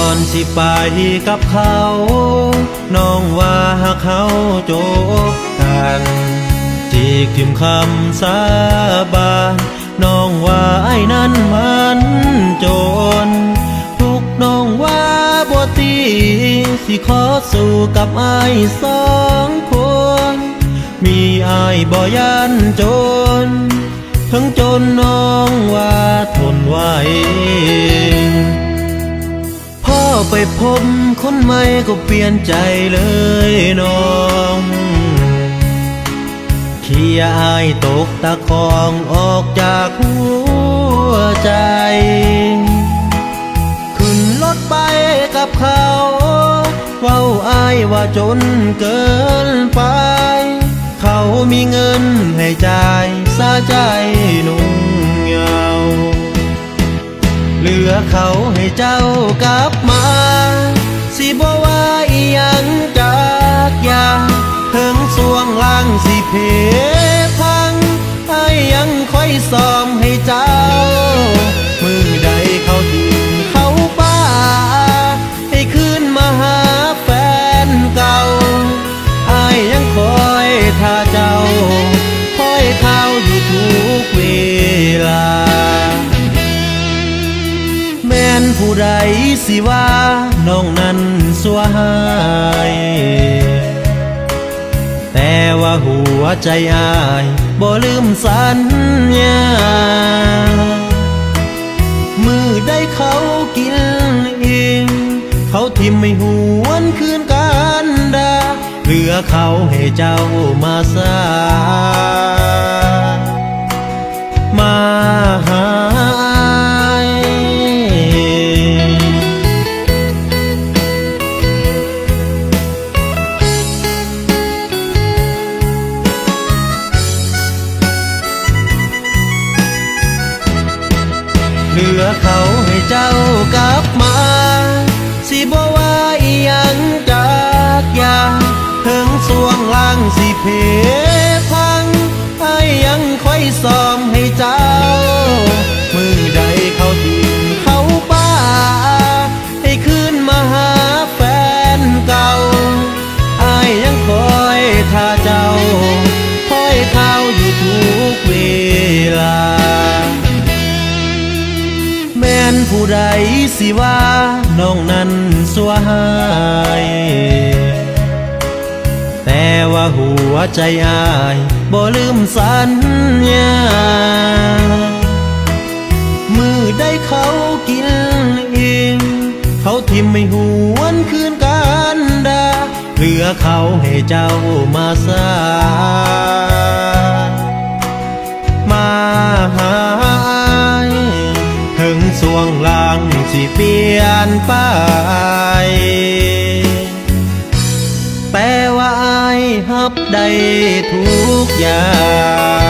อนสิไปกับเขาน้องว่าเขาจบกันจีกทิมคำสาบานน้องว่าไอ้นั้นมันจนทุกน้องว่าบ่ตีสิขอสู้กับไอ้สองคนมีไอ้บ่ยันจนทั้งจนน้องว่าทนไหวพ่อไปพบคนใหม่ก็เปลี่ยนใจเลยน้องเขียอายตกตะคองออกจากหัวใจขึ้นรถไปกับเขาเว้าอายว่าจนเกินไปเขามีเงินให้จ่ายสาใจนุ่งเหงาเหลือเขาให้เจ้ากลับมาสิบ่ว่าอีหยังจากยาถึงสวงล่างสิเพพังไอ้ยังค่อยซ้อมให้เจ้ามือใดเขาทิ้งเขาป้าให้คืนมาหาแฟนเก่าไอ้ยังคอยท่าเจ้าคอยเขาอยู่ทุกเวลาแม่นผู้ใดสิว่าน้องนั้นสัวหายแต่ว่าหัวใจอายบ่ลืมสัญญามือได้เขากินอิ่มเขาทิ่มไม่หวนคืนกันดาเหลือเขาให้เจ้ามาสามาหาเหลือเขาให้เจ้ากลับมาสิบ่ว่าอีหยังจากยาถึงสวงล่างสิเพพังไอ้ยังค่อยซ้อมให้เจ้ามือใดเขาทิ้งเขาป้าให้คืนมาหาแฟนเก่าไอ้ยังคอยท่าเจ้าคอยเขาอยู่ทุกเวลาแม่นผู้ใดสิว่าน้องนั้นสัวหายแต่ว่าหัวใจอายบ่ลืมสัญญามือได้เขากินอิ่มเขาทิ่มไม่หวนคืนกันดาเหลือเขาให้เจ้ามาสามาหาถึงสวงล่างสิเปลี่ยนไปแต่ว่าอายฮับได้ทุกอย่าง